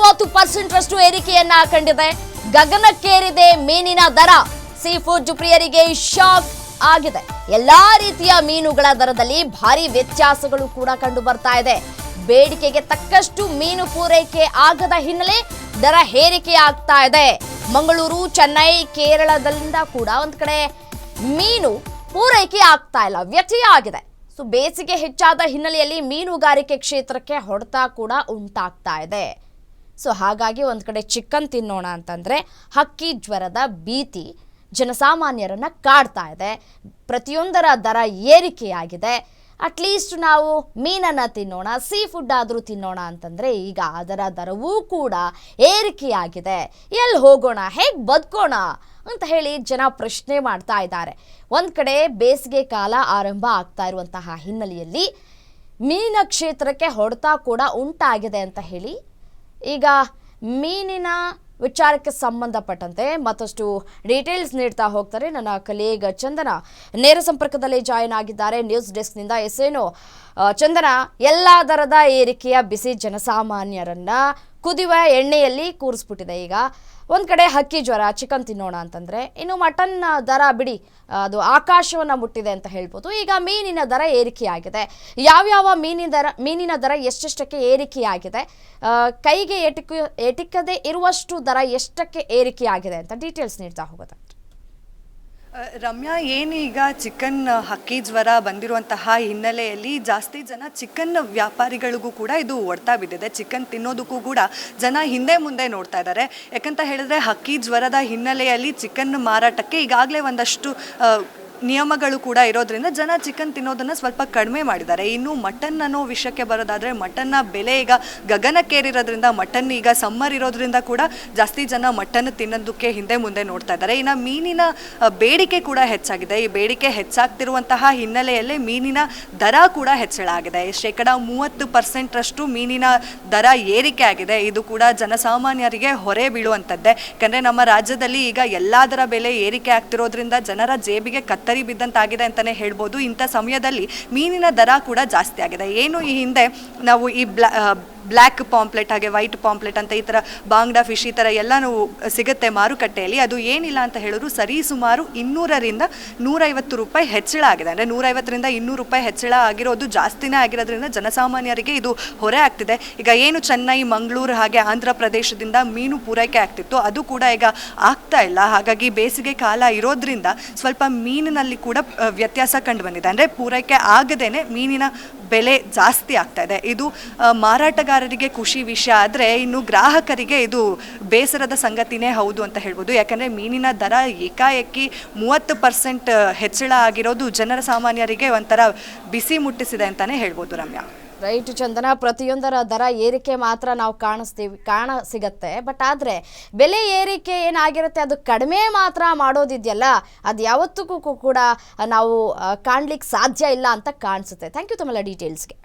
30% ಏರಿಕೆಯನ್ನ ಕಂಡಿದೆ. ಗಗನಕ್ಕೇರಿದೆ ಮೀನಿನ ದರ. ಸೀ ಫುಡ್ ಪ್ರಿಯರಿಗೆ ಶಾಕ್ ಆಗಿದೆ. ಎಲ್ಲಾ ರೀತಿಯ ಮೀನುಗಳ ದರದಲ್ಲಿ ಭಾರಿ ವ್ಯತ್ಯಾಸಗಳು ಕೂಡ ಕಂಡು ಬರ್ತಾ ಇದೆ. ಬೇಡಿಕೆಗೆ ತಕ್ಕಷ್ಟು ಮೀನು ಪೂರೈಕೆ ಆಗದ ಹಿನ್ನೆಲೆ ದರ ಏರಿಕೆ ಆಗ್ತಾ ಇದೆ. ಮಂಗಳೂರು, ಚೆನ್ನೈ, ಕೇರಳದಿಂದ ಕೂಡ ಒಂದ್ ಕಡೆ ಮೀನು ಪೂರೈಕೆ ಆಗ್ತಾ ಇಲ್ಲ, ವ್ಯತ್ಯಯ ಆಗಿದೆ. ಸೊ ಬೇಸಿಗೆ ಹೆಚ್ಚಾದ ಹಿನ್ನೆಲೆಯಲ್ಲಿ ಮೀನುಗಾರಿಕೆ ಕ್ಷೇತ್ರಕ್ಕೆ ಹೊಡೆತ ಕೂಡ ಉಂಟಾಗ್ತಾ ಇದೆ. ಸೊ ಹಾಗಾಗಿ ಒಂದ್ ಕಡೆ ಚಿಕನ್ ತಿನ್ನೋಣ ಅಂತಂದ್ರೆ ಹಕ್ಕಿ ಜ್ವರದ ಭೀತಿ ಜನಸಾಮಾನ್ಯರನ್ನ ಕಾಡ್ತಾ ಇದೆ. ಪ್ರತಿಯೊಂದರ ದರ ಏರಿಕೆಯಾಗಿದೆ. ಅಟ್ಲೀಸ್ಟ್ ನಾವು ಮೀನನ್ನು ತಿನ್ನೋಣ, ಸೀ ಫುಡ್ ಆದರೂ ತಿನ್ನೋಣ ಅಂತಂದರೆ ಈಗ ಅದರ ದರವೂ ಕೂಡ ಏರಿಕೆಯಾಗಿದೆ. ಎಲ್ಲಿ ಹೋಗೋಣ, ಹೇಗೆ ಬದುಕೋಣ ಅಂತ ಹೇಳಿ ಜನ ಪ್ರಶ್ನೆ ಮಾಡ್ತಾ ಇದ್ದಾರೆ. ಒಂದು ಕಡೆ ಬೇಸಿಗೆ ಕಾಲ ಆರಂಭ ಆಗ್ತಾ ಇರುವಂತಹ ಹಿನ್ನೆಲೆಯಲ್ಲಿ ಮೀನಿನ ಕ್ಷೇತ್ರಕ್ಕೆ ಹೊಡೆತ ಕೂಡ ಉಂಟಾಗಿದೆ ಅಂತ ಹೇಳಿ ಈಗ ಮೀನಿನ ವಿಚಾರಕ್ಕೆ ಸಂಬಂಧಪಟ್ಟಂತೆ ಮತ್ತಷ್ಟು ಡೀಟೇಲ್ಸ್ ನೀಡ್ತಾ ಹೋಗ್ತಾರೆ ನನ್ನ ಕಲೀಗ್ ಚಂದನ. ನೇರ ಸಂಪರ್ಕದಲ್ಲಿ ಜಾಯಿನ್ ಆಗಿದ್ದಾರೆ ನ್ಯೂಸ್ ಡೆಸ್ಕ್ನಿಂದ. ಎಸ್ಸೇನು ಚಂದನ, ಎಲ್ಲ ದರದ ಏರಿಕೆಯ ಬಿಸಿ ಜನಸಾಮಾನ್ಯರನ್ನ ಕುದಿಯುವ ಎಣ್ಣೆಯಲ್ಲಿ ಕೂರಿಸ್ಬಿಟ್ಟಿದೆ. ಈಗ ಒಂದು ಕಡೆ ಹಕ್ಕಿ ಜ್ವರ, ಚಿಕನ್ ತಿನ್ನೋಣ ಅಂತಂದರೆ, ಇನ್ನು ಮಟನ್ ದರ ಬಿಡಿ ಅದು ಆಕಾಶವನ್ನು ಮುಟ್ಟಿದೆ ಅಂತ ಹೇಳ್ಬೋದು. ಈಗ ಮೀನಿನ ದರ ಏರಿಕೆಯಾಗಿದೆ. ಯಾವ್ಯಾವ ಮೀನಿನ ದರ ಎಷ್ಟೆಷ್ಟಕ್ಕೆ ಏರಿಕೆಯಾಗಿದೆ, ಕೈಗೆ ಎಟಿಕದೇ ಇರುವಷ್ಟು ದರ ಎಷ್ಟಕ್ಕೆ ಏರಿಕೆಯಾಗಿದೆ ಅಂತ ಡೀಟೇಲ್ಸ್ ನೀಡ್ತಾ ಹೋಗುತ್ತೆ. ರಮ್ಯಾ, ಏನೀಗ ಚಿಕನ್ ಹಕ್ಕಿ ಜ್ವರ ಬಂದಿರುವಂತಹ ಹಿನ್ನೆಲೆಯಲ್ಲಿ ಜಾಸ್ತಿ ಜನ ಚಿಕನ್ ವ್ಯಾಪಾರಿಗಳಿಗೂ ಕೂಡ ಇದು ಹೊಡ್ತಾ ಬಿದ್ದಿದೆ. ಚಿಕನ್ ತಿನ್ನೋದಕ್ಕೂ ಕೂಡ ಜನ ಹಿಂದೆ ಮುಂದೆ ನೋಡ್ತಾ ಇದ್ದಾರೆ. ಯಾಕಂತ ಹೇಳಿದ್ರೆ ಹಕ್ಕಿ ಜ್ವರದ ಹಿನ್ನೆಲೆಯಲ್ಲಿ ಚಿಕನ್ ಮಾರಾಟಕ್ಕೆ ಈಗಾಗಲೇ ಒಂದಷ್ಟು ನಿಯಮಗಳು ಕೂಡ ಇರೋದ್ರಿಂದ ಜನ ಚಿಕನ್ ತಿನ್ನೋದನ್ನು ಸ್ವಲ್ಪ ಕಡಿಮೆ ಮಾಡಿದ್ದಾರೆ. ಇನ್ನು ಮಟನ್ ಅನ್ನೋ ವಿಷಯಕ್ಕೆ ಬರೋದಾದರೆ ಮಟನ್ನ ಬೆಲೆ ಈಗ ಗಗನಕ್ಕೇರಿರೋದ್ರಿಂದ, ಮಟನ್ ಈಗ ಸಮ್ಮರ್ ಇರೋದ್ರಿಂದ ಕೂಡ ಜಾಸ್ತಿ ಜನ ಮಟನ್ ತಿನ್ನೋದಕ್ಕೆ ಹಿಂದೆ ಮುಂದೆ ನೋಡ್ತಾ ಇದ್ದಾರೆ. ಇನ್ನು ಮೀನಿನ ಬೇಡಿಕೆ ಕೂಡ ಹೆಚ್ಚಾಗಿದೆ. ಈ ಬೇಡಿಕೆ ಹೆಚ್ಚಾಗ್ತಿರುವಂತಹ ಹಿನ್ನೆಲೆಯಲ್ಲೇ ಮೀನಿನ ದರ ಕೂಡ ಹೆಚ್ಚಳ ಆಗಿದೆ. 30% ಮೀನಿನ ದರ ಏರಿಕೆ ಆಗಿದೆ. ಇದು ಕೂಡ ಜನಸಾಮಾನ್ಯರಿಗೆ ಹೊರೆ ಬೀಳುವಂಥದ್ದೇ. ಯಾಕಂದರೆ ನಮ್ಮ ರಾಜ್ಯದಲ್ಲಿ ಈಗ ಎಲ್ಲದರ ಬೆಲೆ ಏರಿಕೆ ಆಗ್ತಿರೋದ್ರಿಂದ ಜನರ ಜೇಬಿಗೆ ಕತ್ತರಿ ಬಿದ್ದಂತಾಗಿದೆ ಅಂತಲೇ ಹೇಳ್ಬೋದು. ಇಂಥ ಸಮಯದಲ್ಲಿ ಮೀನಿನ ದರ ಕೂಡ ಜಾಸ್ತಿ ಆಗಿದೆ. ಏನು ಈ ಹಿಂದೆ ನಾವು ಈ ಬ್ಲ್ಯಾಕ್ ಪಾಂಪ್ಲೆಟ್ ಹಾಗೆ ವೈಟ್ ಪಾಂಪ್ಲೆಟ್ ಅಂತ ಈ ಥರ ಬಾಂಗ್ಡಾ ಫಿಶ್ ಈ ಥರ ಎಲ್ಲನೂ ಸಿಗುತ್ತೆ ಮಾರುಕಟ್ಟೆಯಲ್ಲಿ. ಅದು ಏನಿಲ್ಲ ಅಂತ ಹೇಳಿದ್ರು ಸರಿ ಸುಮಾರು 200ರಿಂದ 150 ರೂಪಾಯಿ ಹೆಚ್ಚಳ ಆಗಿದೆ. ಅಂದರೆ 150ರಿಂದ 200 ರೂಪಾಯಿ ಹೆಚ್ಚಳ ಆಗಿರೋದು ಜಾಸ್ತಿನೇ ಆಗಿರೋದ್ರಿಂದ ಜನಸಾಮಾನ್ಯರಿಗೆ ಇದು ಹೊರೆ ಆಗ್ತಿದೆ. ಈಗ ಏನು ಚೆನ್ನೈ, ಮಂಗಳೂರು ಹಾಗೆ ಆಂಧ್ರ ಪ್ರದೇಶದಿಂದ ಮೀನು ಪೂರೈಕೆ ಆಗ್ತಿತ್ತು, ಅದು ಕೂಡ ಈಗ ಆಗ್ತಾ ಇಲ್ಲ. ಹಾಗಾಗಿ ಬೇಸಿಗೆ ಕಾಲ ಇರೋದ್ರಿಂದ ಸ್ವಲ್ಪ ಮೀನಿನಲ್ಲಿ ಕೂಡ ವ್ಯತ್ಯಾಸ ಕಂಡು ಬಂದಿದೆ. ಅಂದರೆ ಪೂರೈಕೆ ಆಗದೇನೆ ಮೀನಿನ ಬೆಲೆ ಜಾಸ್ತಿ ಆಗ್ತಾ ಇದೆ. ಇದು ಮಾರಾಟಗಾರರಿಗೆ ಖುಷಿ ವಿಷಯ ಆದರೆ ಇನ್ನು ಗ್ರಾಹಕರಿಗೆ ಇದು ಬೇಸರದ ಸಂಗತಿನೇ ಹೌದು ಅಂತ ಹೇಳ್ಬೋದು. ಯಾಕಂದರೆ ಮೀನಿನ ದರ ಏಕಾಏಕಿ 30% ಹೆಚ್ಚಳ ಆಗಿರೋದು ಜನರ ಸಾಮಾನ್ಯರಿಗೆ ಒಂಥರ ಬಿಸಿ ಮುಟ್ಟಿಸಿದೆ ಅಂತಲೇ ಹೇಳ್ಬೋದು. ರಮ್ಯಾ, ರೈಟ್ ಚಂದನ, ಪ್ರತಿಯೊಂದರ ದರ ಏರಿಕೆ ಮಾತ್ರ ನಾವು ಸಿಗತ್ತೆ. ಬಟ್ ಆದರೆ ಬೆಲೆ ಏರಿಕೆ ಏನಾಗಿರುತ್ತೆ ಅದು ಕಡಿಮೆ ಮಾತ್ರ ಮಾಡೋದಿದೆಯಲ್ಲ, ಅದು ಯಾವತ್ತಿಗೂ ಕೂಡ ನಾವು ಕಾಣ್ಲಿಕ್ಕೆ ಸಾಧ್ಯ ಇಲ್ಲ ಅಂತ ಕಾಣಿಸುತ್ತೆ. ಥ್ಯಾಂಕ್ ಯು ತಮ್ಮೆಲ್ಲ ಡೀಟೇಲ್ಸ್ಗೆ.